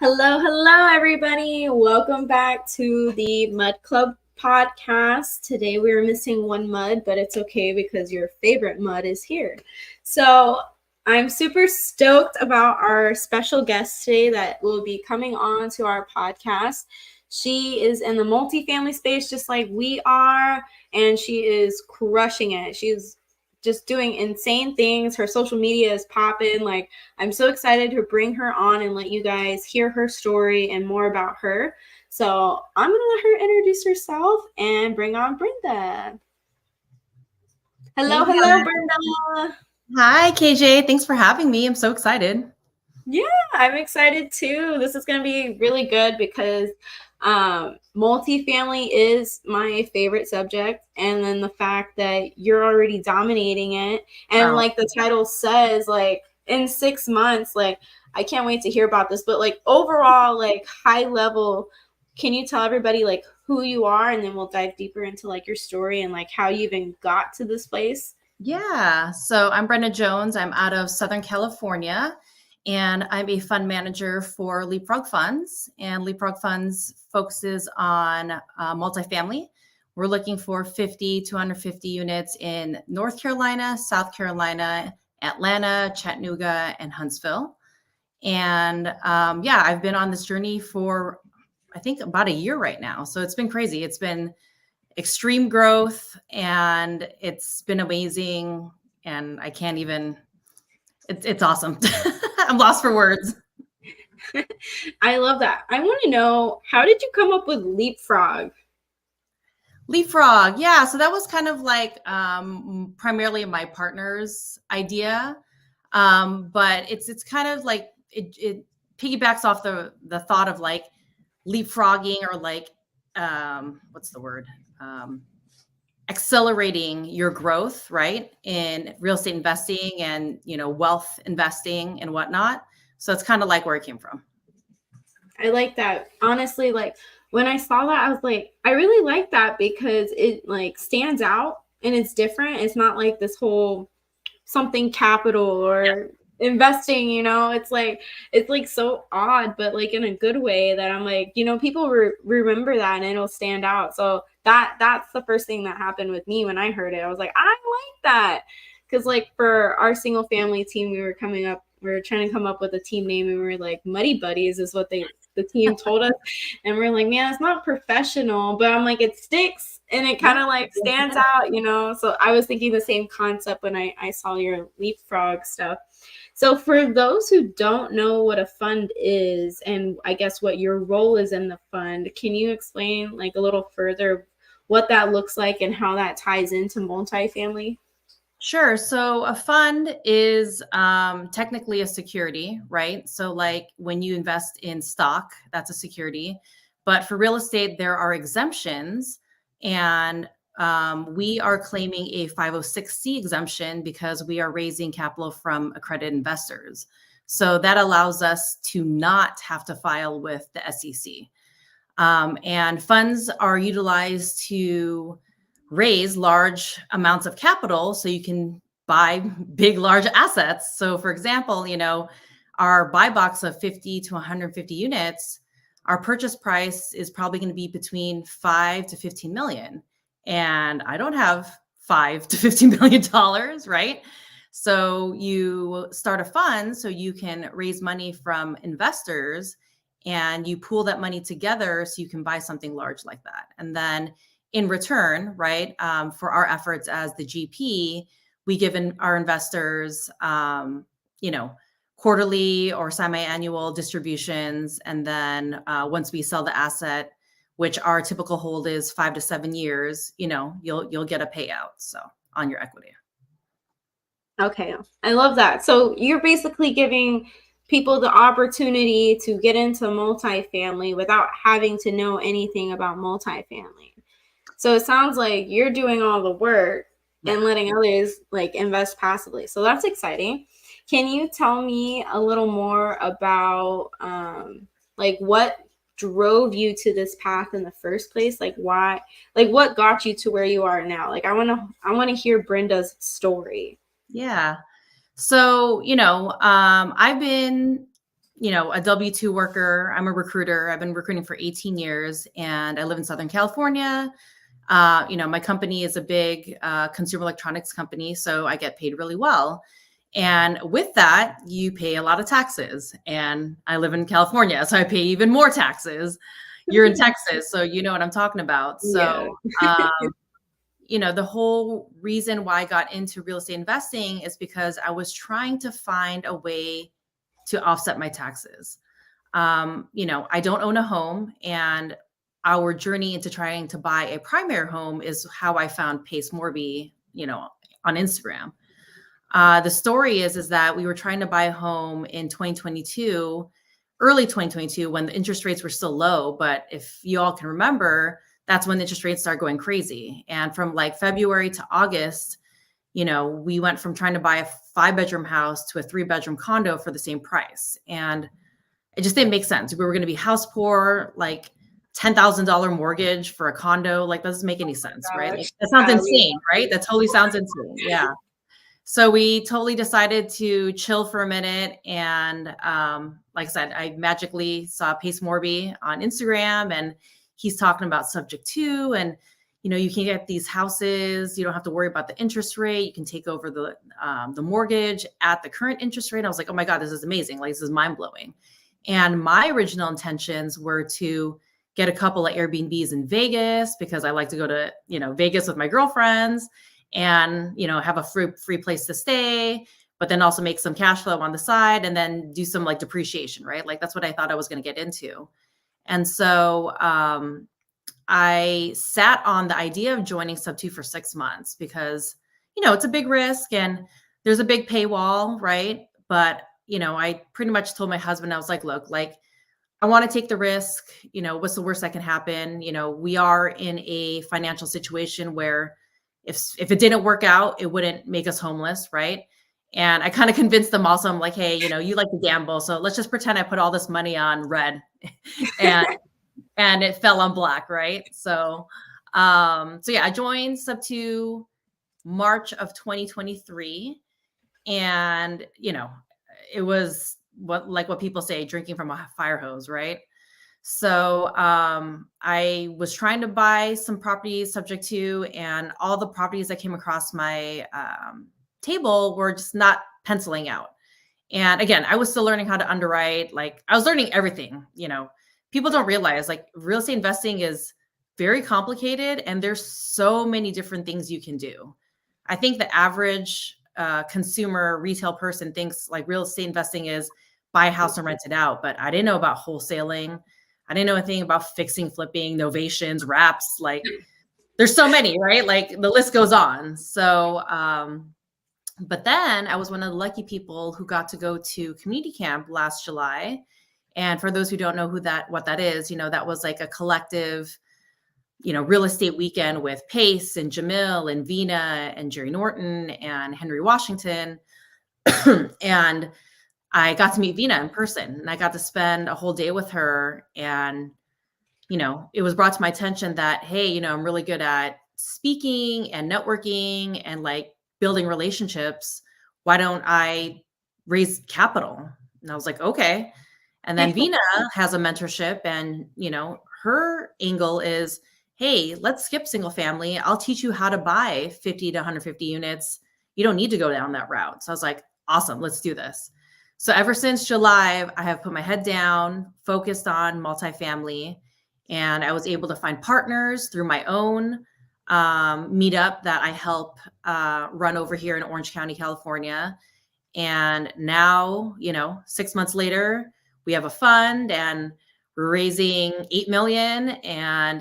Hello, everybody. Welcome back to the Mud Club podcast. Today we are missing one mud, but it's okay because your favorite mud is here. So I'm super stoked about our special guest today that will be coming on to our podcast. She is in the multifamily space just like we are, and she is crushing it. She's just doing insane things. Her social media is popping. Like, I'm so excited to bring her on and let you guys hear her story and more about her. So I'm going to let her introduce herself and bring on Brenda. Hey Hello, Brenda. Hi, KJ. Thanks for having me. I'm so excited. Yeah, I'm excited too. This is going to be really good because multifamily is my favorite subject. And then the fact that you're already dominating it. And Oh, like the title says, like in 6 months, like I can't wait to hear about this. But like overall, like high level, can you tell everybody like who you are? And then we'll dive deeper into like your story and like how you even got to this place. yeah. So I'm Brenda Jones. I'm out of Southern California, and I'm a fund manager for Leapfrog Funds. And Leapfrog Funds focuses on multifamily. We're looking for 50 to 150 units in North Carolina, South Carolina, Atlanta, Chattanooga, and Huntsville. And yeah, I've been on this journey for, I think, about a year right now. So it's been crazy. It's been extreme growth and it's been amazing. And I can't even, it's awesome. I'm lost for words. I love that. I want to know, how did you come up with Leapfrog? Leapfrog. Yeah. So that was kind of like primarily my partner's idea. But it's kind of like it piggybacks off the thought of like leapfrogging or like what's the word? Accelerating your growth, right, in real estate investing and wealth investing and whatnot. So it's kind of like where it came from. I like that. Honestly, like when I saw that, I was like, I really like that because it like stands out and it's different. It's not like this whole something capital or investing, it's like so odd, but like in a good way that I'm like, people remember that and it'll stand out. So that's the first thing that happened with me when I heard it. I was like, I like that. Because like for our single family team, we were trying to come up with a team name, and we were like, Muddy Buddies is what the team told us. And we're like, man, it's not professional, but I'm like, it sticks and it Yeah. kind of like stands out. So I was thinking the same concept when I saw your Leapfrog stuff. So for those who don't know what a fund is, and I guess what your role is in the fund, can you explain like a little further what that looks like and how that ties into multifamily? Sure. So a fund is technically a security, right? So like when you invest in stock, that's a security. But for real estate, there are exemptions, and we are claiming a 506c exemption because we are raising capital from accredited investors. So that allows us to not have to file with the SEC. And funds are utilized to raise large amounts of capital so you can buy big, large assets. So, for example, our buy box of 50 to 150 units, our purchase price is probably going to be between 5 to 15 million. And I don't have 5 to 15 million dollars, right? So you start a fund so you can raise money from investors and you pool that money together so you can buy something large like that. And then in return, right, for our efforts as the GP, we give our investors, quarterly or semi-annual distributions. And then once we sell the asset, which our typical hold is 5 to 7 years, you'll get a payout so on your equity. Okay, I love that. So you're basically giving people the opportunity to get into multifamily without having to know anything about multifamily. So it sounds like you're doing all the work and letting others like invest passively. So that's exciting. Can you tell me a little more about like what drove you to this path in the first place? Like why, like what got you to where you are now? Like I want to hear Brenda's story. Yeah. So, I've been a W-2 worker. I'm a recruiter. I've been recruiting for 18 years and I live in Southern California. My company is a big consumer electronics company, so I get paid really well. And with that, you pay a lot of taxes. And I live in California, so I pay even more taxes. You're in Texas, so you know what I'm talking about. Yeah. So, the whole reason why I got into real estate investing is because I was trying to find a way to offset my taxes. I don't own a home, and our journey into trying to buy a primary home is how I found Pace Morby, on Instagram. The story is that we were trying to buy a home in 2022, early 2022, when the interest rates were still low. But if you all can remember, that's when the interest rates started going crazy. And from like February to August, we went from trying to buy a 5-bedroom house to a 3-bedroom condo for the same price. And it just didn't make sense. We were going to be house poor, like $10,000 mortgage for a condo. Like, that doesn't make any sense, right? Like, that sounds insane, right? That totally sounds insane. Yeah. So we totally decided to chill for a minute. And like I said, I magically saw Pace Morby on Instagram, and he's talking about subject to, and you can get these houses. You don't have to worry about the interest rate. You can take over the mortgage at the current interest rate. I was like, oh my God, this is amazing. Like, this is mind blowing. And my original intentions were to get a couple of Airbnbs in Vegas because I like to go to, Vegas with my girlfriends and, have a free place to stay, but then also make some cash flow on the side and then do some like depreciation, right? Like, that's what I thought I was going to get into. And so I sat on the idea of joining Sub2 for 6 months because, it's a big risk and there's a big paywall, right? But, I pretty much told my husband, I was like, look, like, I want to take the risk. What's the worst that can happen? We are in a financial situation where if it didn't work out, it wouldn't make us homeless, right? And I kind of convinced them also. I'm like, hey, you like to gamble, so let's just pretend I put all this money on red, and it fell on black, right? So yeah, I joined Sub2 March of 2023, and it was what people say, drinking from a fire hose, right? So I was trying to buy some properties subject to, and all the properties that came across my table were just not penciling out. And again, I was still learning how to underwrite. Like, I was learning everything. People don't realize, like, real estate investing is very complicated and there's so many different things you can do. I think the average consumer retail person thinks like real estate investing is buy a house and rent it out. But I didn't know about wholesaling. I didn't know anything about fixing, flipping, novations, wraps. Like, there's so many, right? Like, the list goes on. So, but then I was one of the lucky people who got to go to community camp last July. And for those who don't know what that is, that was like a collective, real estate weekend with Pace and Jamil and Vina and Jerry Norton and Henry Washington. And I got to meet Vina in person, and I got to spend a whole day with her. And, it was brought to my attention that, hey, I'm really good at speaking and networking and like building relationships. Why don't I raise capital? And I was like, okay. And then Vina has a mentorship, and, her angle is, hey, let's skip single family. I'll teach you how to buy 50 to 150 units. You don't need to go down that route. So I was like, awesome, let's do this. So ever since July, I have put my head down, focused on multifamily, and I was able to find partners through my own meetup that I help run over here in Orange County, California. And now, 6 months later, we have a fund and we're raising 8 million. And,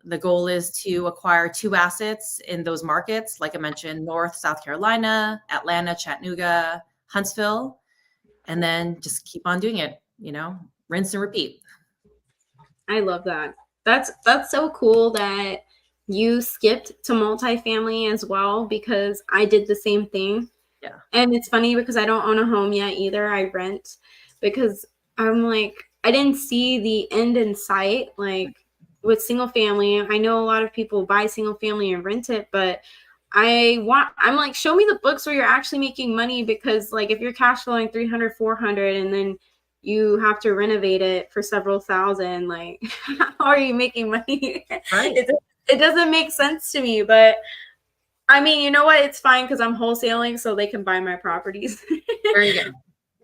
the goal is to acquire 2 assets in those markets. Like I mentioned, North South Carolina, Atlanta, Chattanooga, Huntsville, and then just keep on doing it, rinse and repeat. I love that. That's so cool that you skipped to multifamily as well, because I did the same thing. Yeah. And it's funny because I don't own a home yet either. I rent because I'm like, I didn't see the end in sight. Like, with single family, I know a lot of people buy single family and rent it, but I'm like, show me the books where you're actually making money, because like if you're cash flowing 300, 400, and then you have to renovate it for several thousand. Like, how are you making money? Right. It doesn't make sense to me, but I mean, you know what? It's fine because I'm wholesaling, so they can buy my properties. There you go.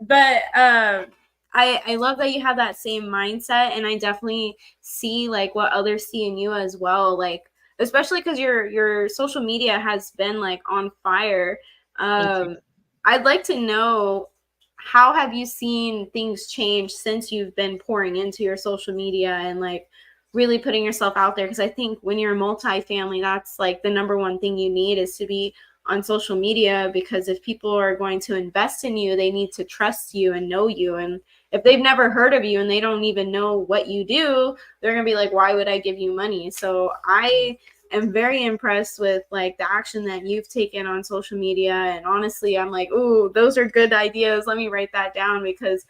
But I love that you have that same mindset, and I definitely see like what others see in you as well. Like, especially because your social media has been like on fire. Thank you. I'd like to know, how have you seen things change since you've been pouring into your social media and like really putting yourself out there? Because I think when you're multifamily, that's like the number one thing you need, is to be on social media, because if people are going to invest in you, they need to trust you and know you. And if they've never heard of you and they don't even know what you do, they're going to be like, why would I give you money? So I am very impressed with like the action that you've taken on social media. And honestly, I'm like, ooh, those are good ideas. Let me write that down, because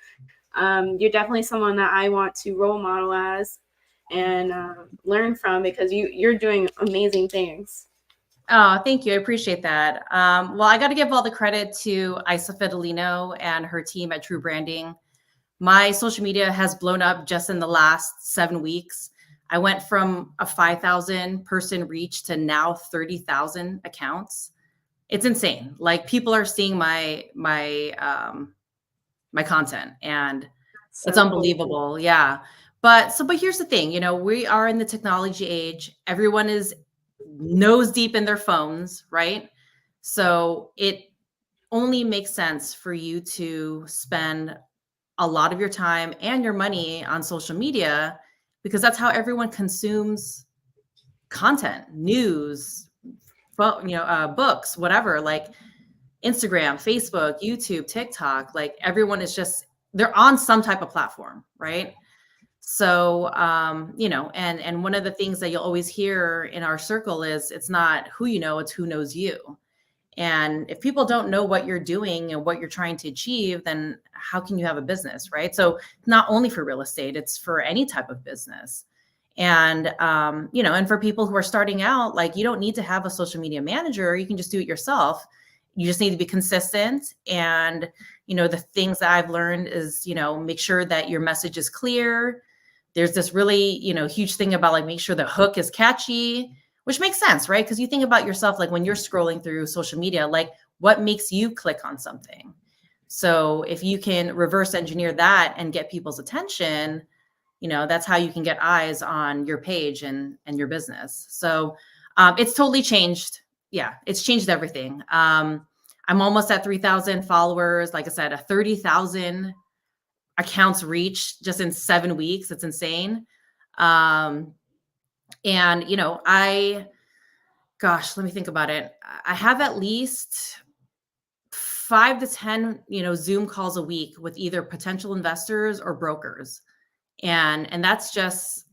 you're definitely someone that I want to role model as and learn from, because you're doing amazing things. Oh, thank you. I appreciate that. Well, I got to give all the credit to Isa Fidelino and her team at True Branding. My social media has blown up just in the last 7 weeks. I went from a 5,000 person reach to now 30,000 accounts. It's insane. Like, people are seeing my content, and it's unbelievable. Cool. Yeah. But here's the thing, we are in the technology age. Everyone is nose deep in their phones, right? So it only makes sense for you to spend a lot of your time and your money on social media, because that's how everyone consumes content, news, books, whatever, like Instagram, Facebook, YouTube, TikTok. Like, everyone is just, they're on some type of platform, right? So, and one of the things that you'll always hear in our circle is, it's not who you know, it's who knows you. And if people don't know what you're doing and what you're trying to achieve, then how can you have a business, right? So not only for real estate, it's for any type of business. And, and for people who are starting out, like, you don't need to have a social media manager. You can just do it yourself. You just need to be consistent. And, the things that I've learned is, make sure that your message is clear. There's this really, huge thing about like, make sure the hook is catchy, which makes sense, right? Because you think about yourself, like when you're scrolling through social media, like what makes you click on something? So if you can reverse engineer that and get people's attention, that's how you can get eyes on your page and your business. So it's totally changed. Yeah, it's changed everything. I'm almost at 3,000 followers. Like I said, 30,000 accounts reached just in 7 weeks. It's insane. And, let me think about it. I have at least 5 to 10, Zoom calls a week with either potential investors or brokers. And that's just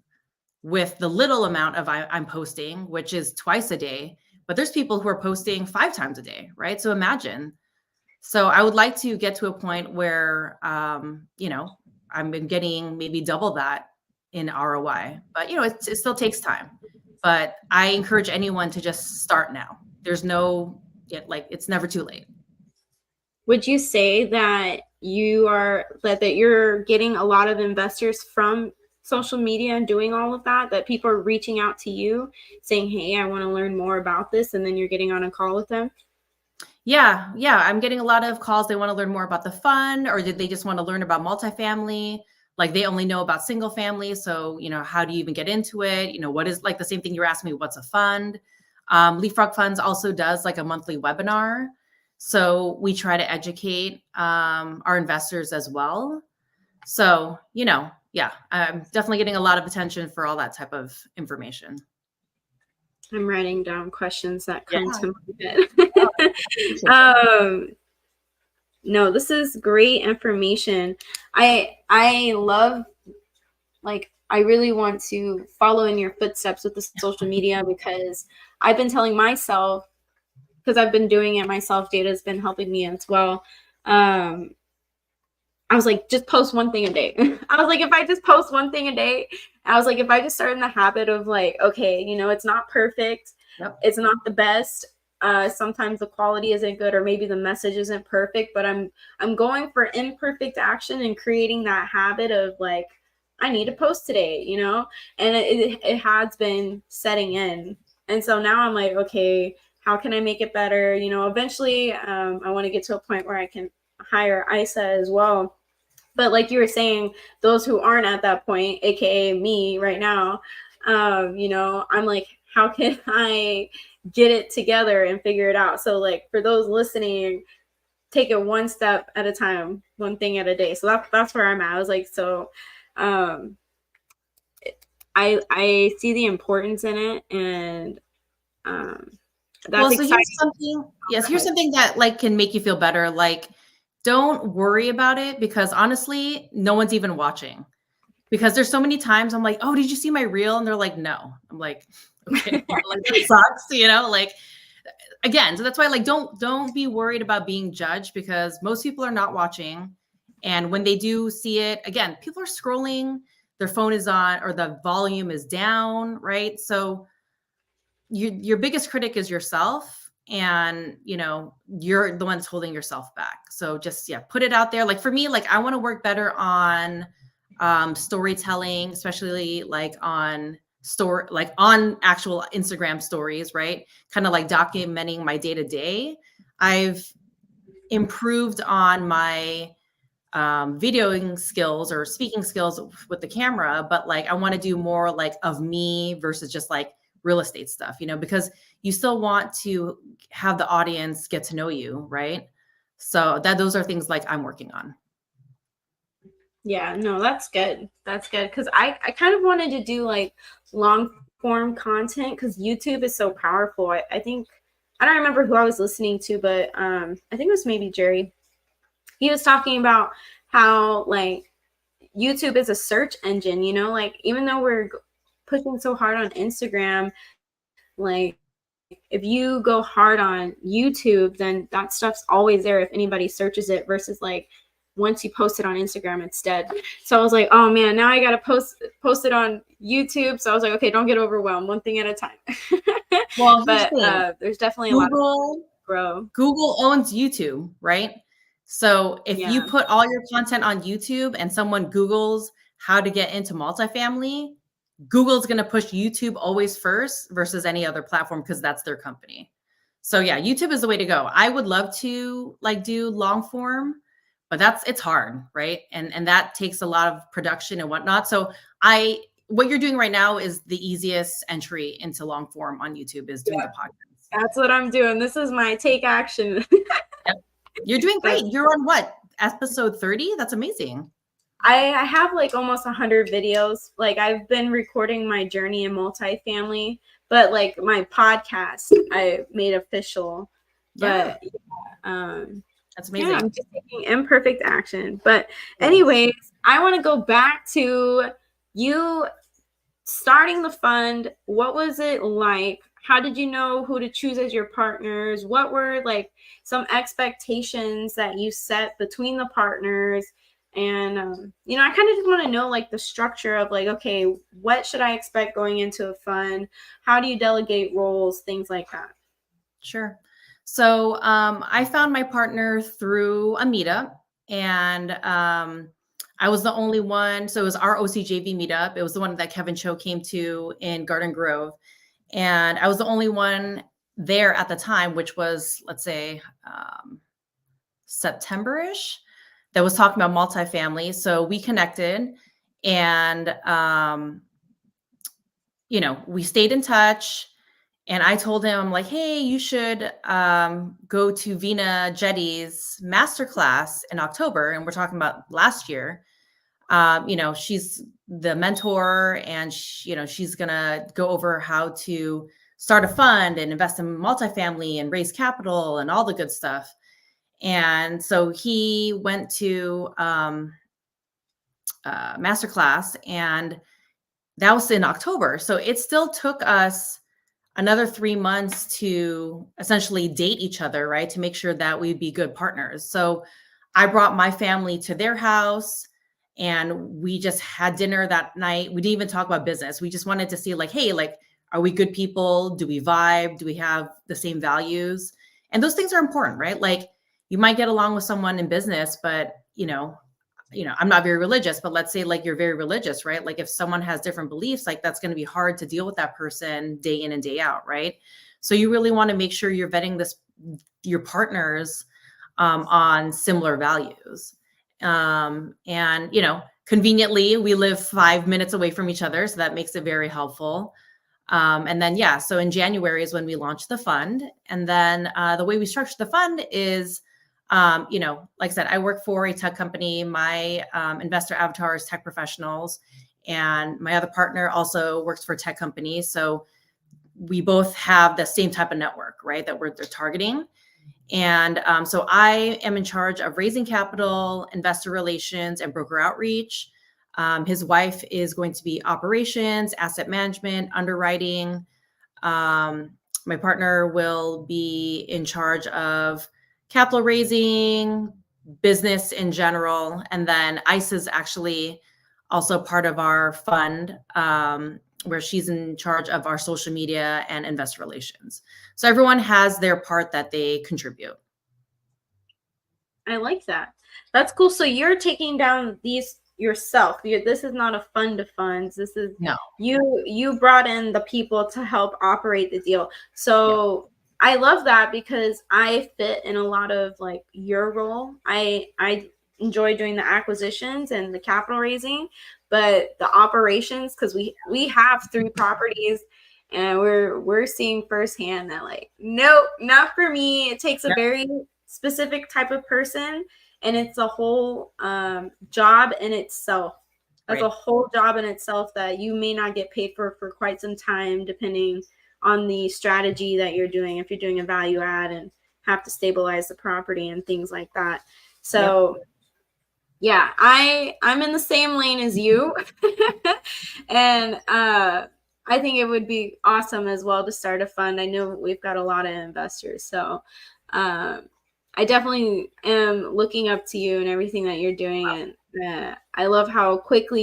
with the little amount of I'm posting, which is twice a day, but there's people who are posting 5 times a day, right? So imagine. So I would like to get to a point where, I'm getting maybe double that in ROI, but it still takes time. But I encourage anyone to just start now. There's it's never too late. Would you say that that you're getting a lot of investors from social media and doing all of that, that people are reaching out to you saying, hey, I want to learn more about this, and then you're getting on a call with them? Yeah. I'm getting a lot of calls. They want to learn more about the fund, or did they just want to learn about multifamily? Like, they only know about single family. So, how do you even get into it? What is, like, the same thing you were asking me, what's a fund? Leapfrog Funds also does like a monthly webinar. So we try to educate our investors as well. So, I'm definitely getting a lot of attention for all that type of information. I'm writing down questions that come to mind. No, this is great information. I love, like, I really want to follow in your footsteps with the social media, because I've been telling myself, because I've been doing it myself, data has been helping me as well. I was like, just post one thing a day. I was like, if I just post one thing a day, I was like, if I just start in the habit of like, okay, it's not perfect. Yep. It's not the best. sometimes the quality isn't good, or maybe the message isn't perfect, but I'm going for imperfect action and creating that habit of like, I need to post today, you know, and it has been setting in. And so now I'm like, okay, how can I make it better? You know, eventually I want to get to a point where I can hire Isa as well. But like you were saying, those who aren't at that point, aka me right now, you know, I'm like, how can I get it together and figure it out? So like for those listening, take it one step at a time, one thing at a day. So that's where I'm at. I was like, so um I see the importance in it, and that's Well, so exciting. here's something, yes, here's something that like can make you feel better. Like, don't worry about it, because honestly, no one's even watching. Because there's so many times I'm like, oh, did you see my reel? And they're like, no. I'm like, okay, like that sucks, like again. So that's why like don't be worried about being judged, because most people are not watching. And when they do see it, again, people are scrolling, their phone is on or the volume is down, right? So your biggest critic is yourself, and you're the ones holding yourself back. So just put it out there. Like for me, like I want to work better on storytelling, especially like on actual Instagram stories, right? Kind of like documenting my day to day. I've improved on my videoing skills or speaking skills with the camera, but like I want to do more like of me versus just like real estate stuff, because you still want to have the audience get to know you, right? So those are things like I'm working on. Yeah, no, that's good. That's good. Cause I kind of wanted to do like long form content, because YouTube is so powerful. I think, I don't remember who I was listening to, but I think it was maybe Jerry. He was talking about how like YouTube is a search engine, like even though we're pushing so hard on Instagram, like if you go hard on YouTube, then that stuff's always there if anybody searches it, versus like once you post it on Instagram instead. So I was like, oh man, now I gotta post it on YouTube. So I was like, okay, don't get overwhelmed, one thing at a time. Well, but there's definitely Google, a lot to grow. Google owns YouTube, right? So if you Yeah. put all your content on YouTube and someone Googles how to get into multifamily, Google's going to push YouTube always first versus any other platform, because that's their company. So yeah, YouTube is the way to go. I would love to like do long form, but it's hard, right? And that takes a lot of production and whatnot. So what you're doing right now is the easiest entry into long form on YouTube, is doing the podcast. That's what I'm doing. This is my take action. Yep. You're doing great. You're on what, episode 30? That's amazing. I have like almost 100 videos. Like I've been recording my journey in multifamily, but like my podcast I made official. But that's amazing. Yeah, I'm just taking imperfect action. But anyways, I want to go back to you starting the fund. What was it like? How did you know who to choose as your partners? What were like some expectations that you set between the partners? And I kind of just want to know like the structure of like, okay, what should I expect going into a fund? How do you delegate roles, things like that? Sure. So I found my partner through a meetup, and I was the only one. So it was our OCJV meetup. It was the one that Kevin Cho came to in Garden Grove. And I was the only one there at the time, which was, let's say, September-ish, that was talking about multifamily. So we connected, and, we stayed in touch. And I told him, I'm like, hey, you should go to Vina Jetty's masterclass in October. And we're talking about last year. She's the mentor, and she's going to go over how to start a fund and invest in multifamily and raise capital and all the good stuff. And so he went to masterclass, and that was in October. So it still took us another 3 months to essentially date each other, right? To make sure that we'd be good partners. So I brought my family to their house, and we just had dinner that night. We didn't even talk about business. We just wanted to see like, hey, like, Are we good people? Do we vibe? Do we have the same values? And those things are important, right? Like you might get along with someone in business, but I'm not very religious, but let's say like you're very religious, right? Like if someone has different beliefs, like that's going to be hard to deal with that person day in and day out, right? So you really want to make sure you're vetting your partners on similar values. And conveniently, we live 5 minutes away from each other, so that makes it very helpful. And then, yeah, so in January is when we launched the fund. And then the way we structure the fund is, like I said, I work for a tech company. My investor avatar is tech professionals. And my other partner also works for a tech company. So we both have the same type of network, right, that they're targeting. And so I am in charge of raising capital, investor relations, and broker outreach. His wife is going to be operations, asset management, underwriting. My partner will be in charge of capital raising, business in general. And then ICE is actually also part of our fund, where she's in charge of our social media and investor relations. So everyone has their part that they contribute. I like that. That's cool. So you're taking down these yourself. This is not a fund of funds. This is No. You brought in the people to help operate the deal. So I love that because I fit in a lot of like your role. I enjoy doing the acquisitions and the capital raising, but the operations, because we have 3 properties and we're seeing firsthand that like, nope, not for me. It takes a very specific type of person, and it's a whole job in itself. That's a whole job in itself that you may not get paid for quite some time, depending on the strategy that you're doing. If you're doing a value add and have to stabilize the property and things like that. So yeah, I'm in the same lane as you. And I think it would be awesome as well to start a fund. I know we've got a lot of investors, so I definitely am looking up to you and everything that you're doing. And I love how quickly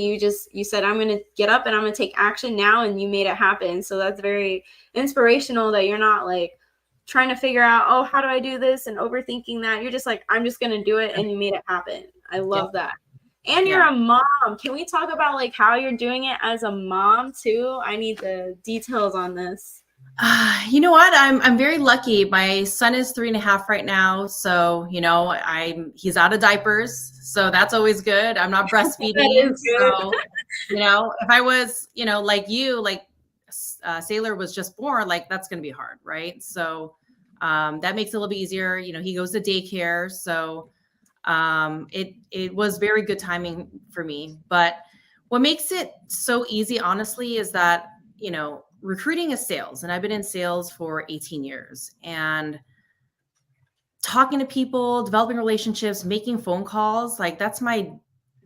you said, I'm going to get up and I'm going to take action now. And you made it happen. So that's very inspirational that you're not like trying to figure out, oh, how do I do this? And overthinking that. You're just like, I'm just going to do it. And you made it happen. I love that. And you're a mom. Can we talk about like how you're doing it as a mom too? I need the details on this. You know what? I'm very lucky. My son is 3.5 right now, so he's out of diapers, so that's always good. I'm not breastfeeding, so if I was like you, like Sailor was just born, like that's gonna be hard, right? So that makes it a little bit easier. He goes to daycare, so it was very good timing for me. But what makes it so easy, honestly, is that recruiting is sales, and I've been in sales for 18 years, and talking to people, developing relationships, making phone calls, like that's my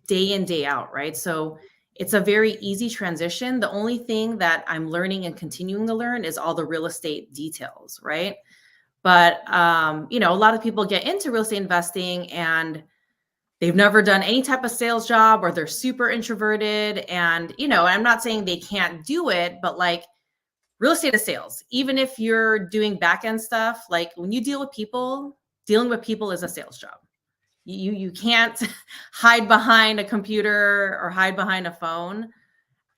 day in, day out, right? So it's a very easy transition. The only thing that I'm learning and continuing to learn is all the real estate details, right? But a lot of people get into real estate investing and they've never done any type of sales job, or they're super introverted, and I'm not saying they can't do it, but like real estate is sales. Even if you're doing back end stuff, like when you deal with people, dealing with people is a sales job. You can't hide behind a computer or hide behind a phone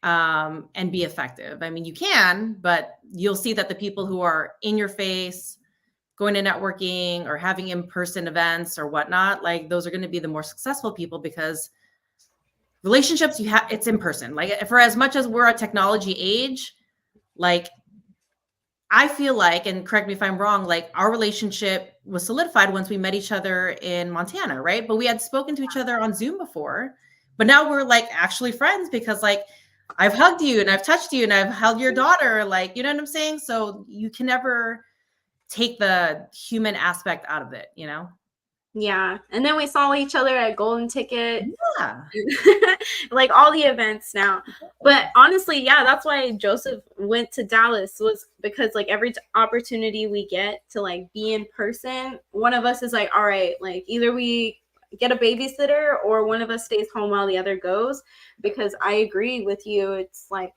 and be effective. I mean, you can, but you'll see that the people who are in your face, going to networking or having in-person events or whatnot, like those are going to be the more successful people, because relationships it's in person. Like for as much as we're a technology age, like I feel like, and correct me if I'm wrong, like our relationship was solidified once we met each other in Montana, right? But we had spoken to each other on Zoom before, but now we're like actually friends because like I've hugged you and I've touched you and I've held your daughter, like, you know what I'm saying? So you can never take the human aspect out of it, Yeah. And then we saw each other at Golden Ticket. Yeah. Like all the events now. But honestly, yeah, that's why Joseph went to Dallas, was because like every opportunity we get to like be in person, one of us is like, all right, like either we get a babysitter or one of us stays home while the other goes. Because I agree with you. It's like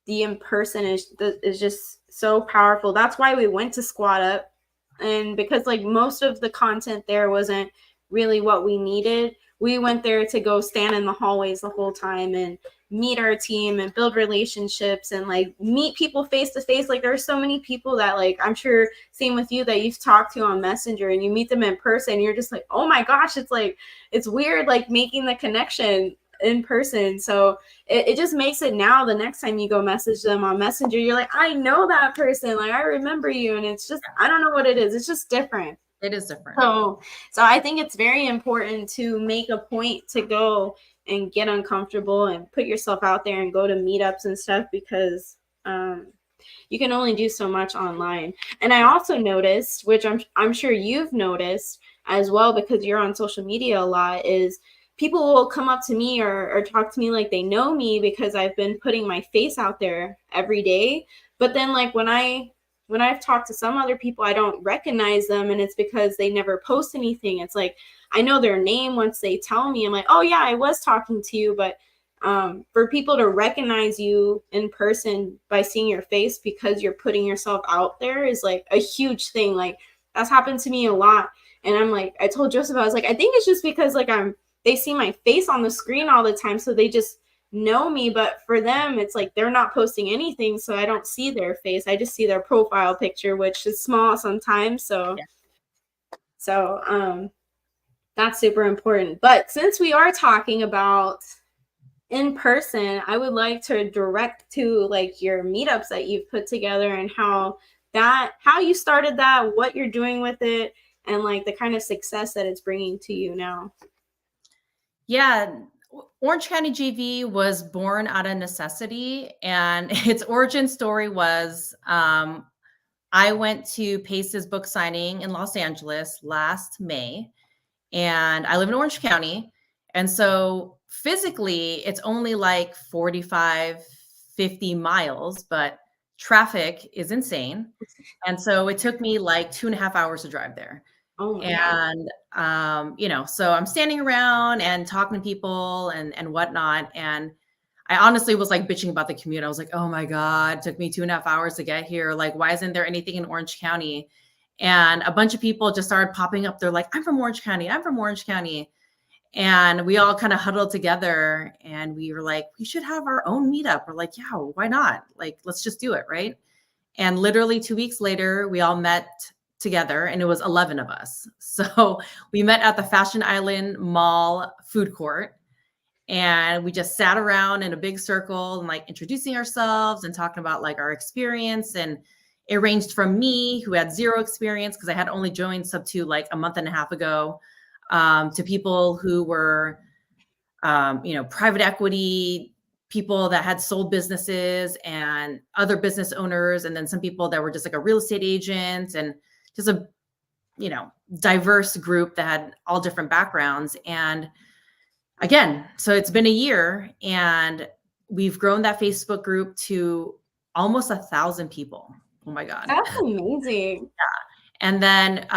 the in-person is just so powerful. That's why we went to Squat Up. And because like most of the content there wasn't really what we needed, we went there to go stand in the hallways the whole time and meet our team and build relationships and like meet people face to face. Like there's so many people that like I'm sure same with you that you've talked to on Messenger and you meet them in person, you're just like, oh my gosh, it's like it's weird like making the connection in person. So it just makes it now the next time you go message them on Messenger, you're like, I know that person, like I remember you. And it's just, I don't know what it is, it's just different. It is different. So I think it's very important to make a point to go and get uncomfortable and put yourself out there and go to meetups and stuff, because you can only do so much online. And I also noticed, which I'm sure you've noticed as well because you're on social media a lot, is people will come up to me or talk to me like they know me because I've been putting my face out there every day. But then like when I've talked to some other people, I don't recognize them, and it's because they never post anything. It's like I know their name once they tell me. I'm like, oh yeah, I was talking to you. But for people to recognize you in person by seeing your face because you're putting yourself out there is like a huge thing. Like that's happened to me a lot. And I'm like, I told Joseph, I was like, I think it's just because like they see my face on the screen all the time, so they just know me. But for them, it's like they're not posting anything, so I don't see their face. I just see their profile picture, which is small sometimes. So that's super important. But since we are talking about in person, I would like to direct to like your meetups that you've put together and how you started that, what you're doing with it, and like the kind of success that it's bringing to you now. Yeah, Orange County JV was born out of necessity, and its origin story was I went to Pace's book signing in Los Angeles last May, and I live in Orange County. And so physically, it's only like 45, 50 miles, but traffic is insane. And so it took me like 2.5 hours to drive there. Oh my And so I'm standing around and talking to people and whatnot. And I honestly was like bitching about the commute. I was like, oh my God, it took me 2.5 hours to get here. Like, why isn't there anything in Orange County? And a bunch of people just started popping up. They're like, I'm from Orange County. I'm from Orange County. And we all kind of huddled together and we were like, we should have our own meetup. We're like, yeah, why not? Like, let's just do it. Right. And literally 2 weeks later, we all met together, and it was 11 of us. So we met at the Fashion Island Mall food court, and we just sat around in a big circle and like introducing ourselves and talking about like our experience. And it ranged from me, who had zero experience because I had only joined Sub2 like a month and a half ago, to people who were, private equity people that had sold businesses and other business owners. And then some people that were just like a real estate agent, and just a, diverse group that had all different backgrounds. And again, so it's been a year and we've grown that Facebook group to almost 1,000 people. Oh my God. That's amazing. Yeah. And then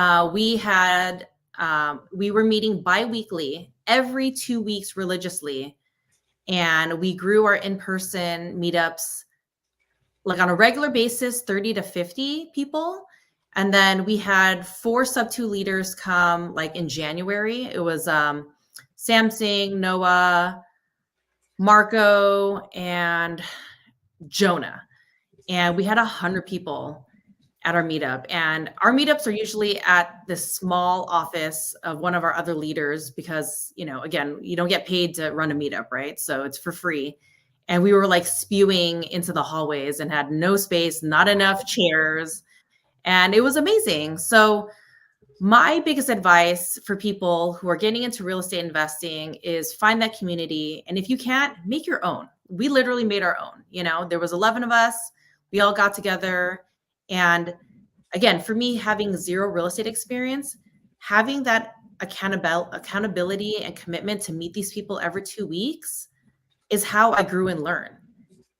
we were meeting bi-weekly every 2 weeks religiously. And we grew our in-person meetups like on a regular basis, 30 to 50 people. And then we had 4 Sub2 leaders come like in January. It was Samsung, Noah, Marco, and Jonah. And we had 100 people at our meetup. And our meetups are usually at this small office of one of our other leaders because, again, you don't get paid to run a meetup, right? So it's for free. And we were like spewing into the hallways and had no space, not enough chairs. And it was amazing. So my biggest advice for people who are getting into real estate investing is find that community. And if you can't, make your own. We literally made our own. There was 11 of us. We all got together. And again, for me, having zero real estate experience, having that accountability and commitment to meet these people every 2 weeks is how I grew and learned.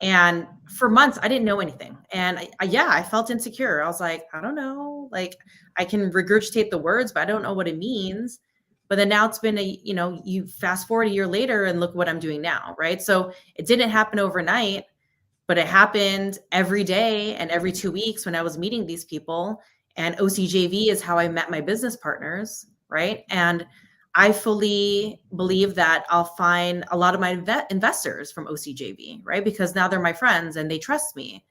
And for months, I didn't know anything. And I felt insecure. I was like, I don't know, like I can regurgitate the words, but I don't know what it means. But then now it's been you fast forward a year later and look what I'm doing now, right? So it didn't happen overnight, but it happened every day and every 2 weeks when I was meeting these people. And OCJV is how I met my business partners, right? And I fully believe that I'll find a lot of my investors from OCJV, right? Because now they're my friends and they trust me.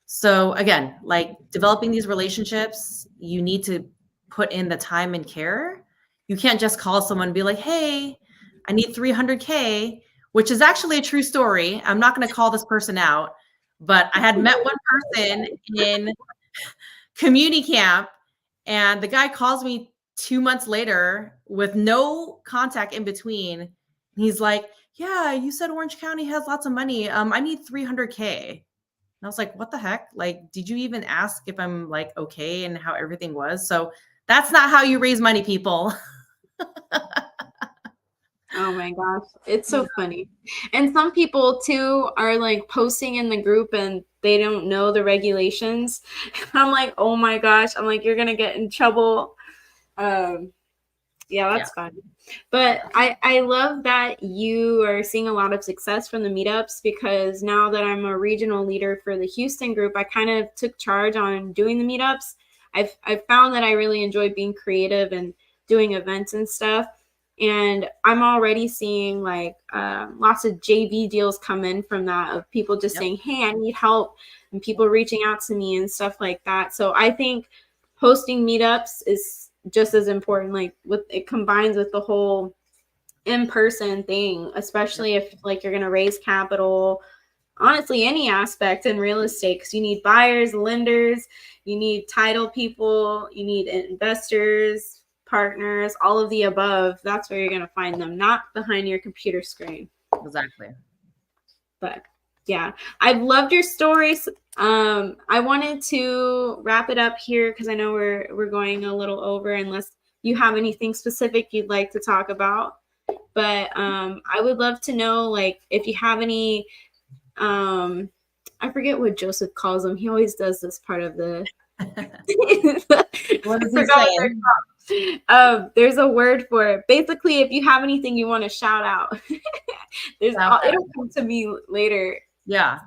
So again, like developing these relationships, you need to put in the time and care. You can't just call someone and be like, hey, I need 300K, which is actually a true story. I'm not going to call this person out, but I had met one person in community camp, and the guy calls me 2 months later with no contact in between. He's like, yeah, you said Orange County has lots of money. I need 300K. And I was like, what the heck? Like, did you even ask if I'm like okay and how everything was? So that's not how you raise money, people. Oh my gosh, it's so funny. And some people too are like posting in the group and they don't know the regulations. I'm like, oh my gosh, I'm like, you're gonna get in trouble. Yeah, that's fun. But I love that you are seeing a lot of success from the meetups, because now that I'm a regional leader for the Houston group, I kind of took charge on doing the meetups. I've found that I really enjoy being creative and doing events and stuff. And I'm already seeing like lots of JV deals come in from that, of people just saying, hey, I need help, and people reaching out to me and stuff like that. So I think hosting meetups is just as important. Like with it combines with the whole in-person thing, especially if like you're going to raise capital, honestly, any aspect in real estate, because you need buyers, lenders, you need title people, you need investors, partners, all of the above. That's where you're going to find them, not behind your computer screen. Exactly. But yeah, I've loved your stories. I wanted to wrap it up here because I know we're going a little over, unless you have anything specific you'd like to talk about. But I would love to know, like, if you have any, I forget what Joseph calls them. He always does this part of the. What is he saying? There's a word for it. Basically, if you have anything you want to shout out, it'll come to me later. Yeah.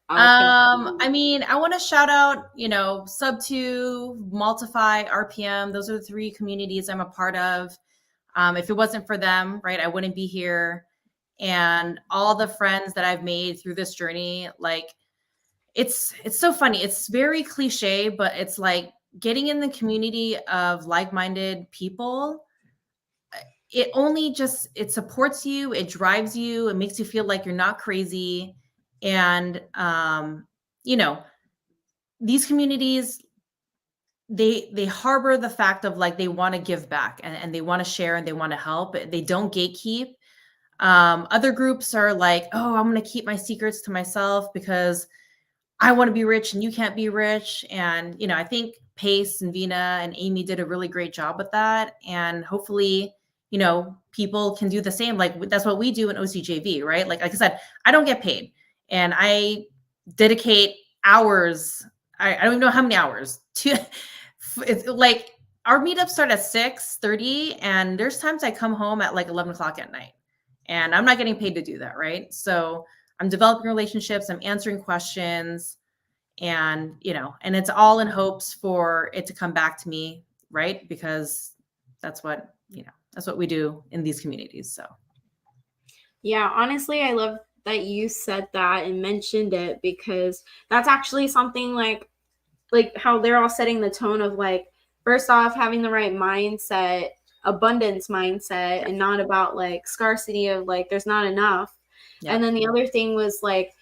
I mean, I want to shout out, Sub2, Multify, RPM. Those are the 3 communities I'm a part of. If it wasn't for them, right, I wouldn't be here. And all the friends that I've made through this journey, like, it's so funny. It's very cliche, but it's like getting in the community of like-minded people. It supports you, it drives you, it makes you feel like you're not crazy. And these communities, they harbor the fact of like they want to give back, and they want to share, and they want to help. They don't gatekeep. Other groups are like, oh, I'm going to keep my secrets to myself because I want to be rich and you can't be rich. And I think Pace and Vina and Amy did a really great job with that. And hopefully, people can do the same. Like that's what we do in OCJV, right? Like I said, I don't get paid, and I dedicate hours. I don't even know how many hours to. It's like our meetups start at 6:30, and there's times I come home at like 11 o'clock at night, and I'm not getting paid to do that, right? So I'm developing relationships, I'm answering questions, and and it's all in hopes for it to come back to me, right? Because that's what we do in these communities. So yeah, honestly, I love that you said that and mentioned it, because that's actually something like how they're all setting the tone of like, first off, having the right mindset, abundance mindset, and not about like scarcity of like there's not enough. Yeah. And then the other thing was like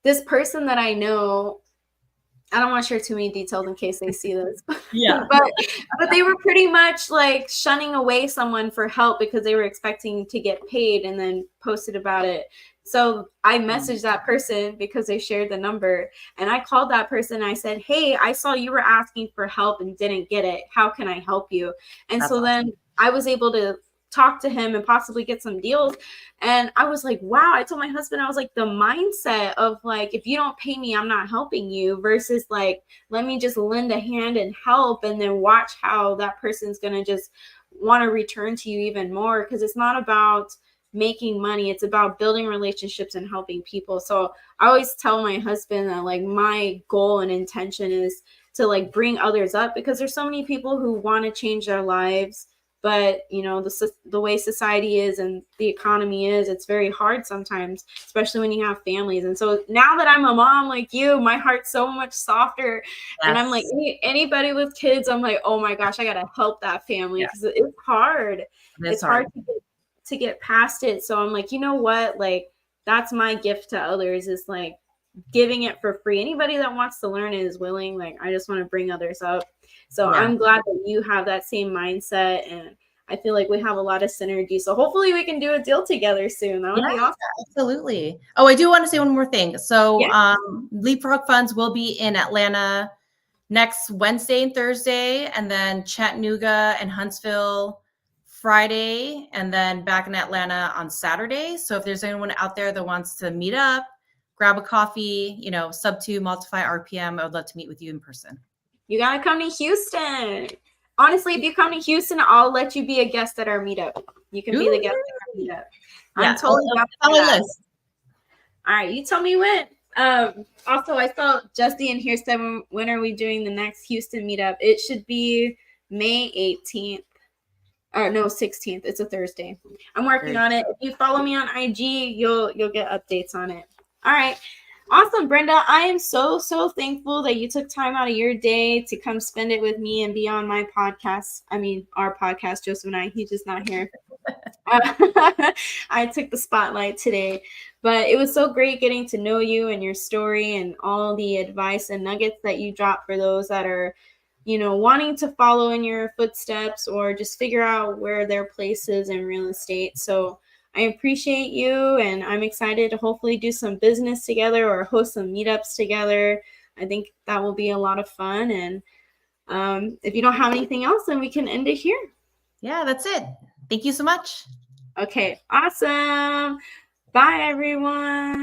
this person that I know, I don't want to share too many details in case they see this. Yeah. but they were pretty much like shunning away someone for help because they were expecting to get paid, and then posted about it. So I messaged that person because they shared the number, and I called that person and I said, hey, I saw you were asking for help and didn't get it. How can I help you? And that's so awesome. Then I was able to talk to him and possibly get some deals. And I was like, wow, I told my husband, I was like, the mindset of like, if you don't pay me, I'm not helping you, versus like, let me just lend a hand and help, and then watch how that person's going to just want to return to you even more. Because it's not about making money. It's about building relationships and helping people. So I always tell my husband that like my goal and intention is to like bring others up, because there's so many people who want to change their lives, but you know, the way society is and the economy is, it's very hard sometimes, especially when you have families. And so now that I'm a mom like you, my heart's so much softer. Yes. And I'm like, anybody with kids, I'm like, oh my gosh, I gotta help that family, because it's hard. It's hard to get past it. So I'm like, you know what, like that's my gift to others, is like giving it for free. Anybody that wants to learn and is willing, like I just want to bring others up. So I'm glad that you have that same mindset, and I feel like we have a lot of synergy. So hopefully we can do a deal together soon. That would be awesome. Absolutely. Oh, I do want to say one more thing. So Leapfrog Funds will be in Atlanta next Wednesday and Thursday, and then Chattanooga and Huntsville Friday, and then back in Atlanta on Saturday. So if there's anyone out there that wants to meet up, grab a coffee, you know, sub 2 multiply RPM, I would love to meet with you in person. You got to come to Houston. Honestly, if you come to Houston, I'll let you be a guest at our meetup. You can be the guest at our meetup. I'm totally up for that. All right, you tell me when. Also, I saw Justy in here said, when are we doing the next Houston meetup? It should be May 18th. No, 16th. It's a Thursday. I'm working on it. If you follow me on IG, you'll get updates on it. All right. Awesome, Brenda. I am so thankful that you took time out of your day to come spend it with me and be on my podcast. I mean, our podcast, Joseph and I. He's just not here. I took the spotlight today, but it was so great getting to know you and your story and all the advice and nuggets that you drop for those that are, you know, wanting to follow in your footsteps or just figure out where their place is in real estate. So I appreciate you, and I'm excited to hopefully do some business together or host some meetups together. I think that will be a lot of fun. And if you don't have anything else, then we can end it here. Yeah, that's it. Thank you so much. Okay, awesome. Bye, everyone.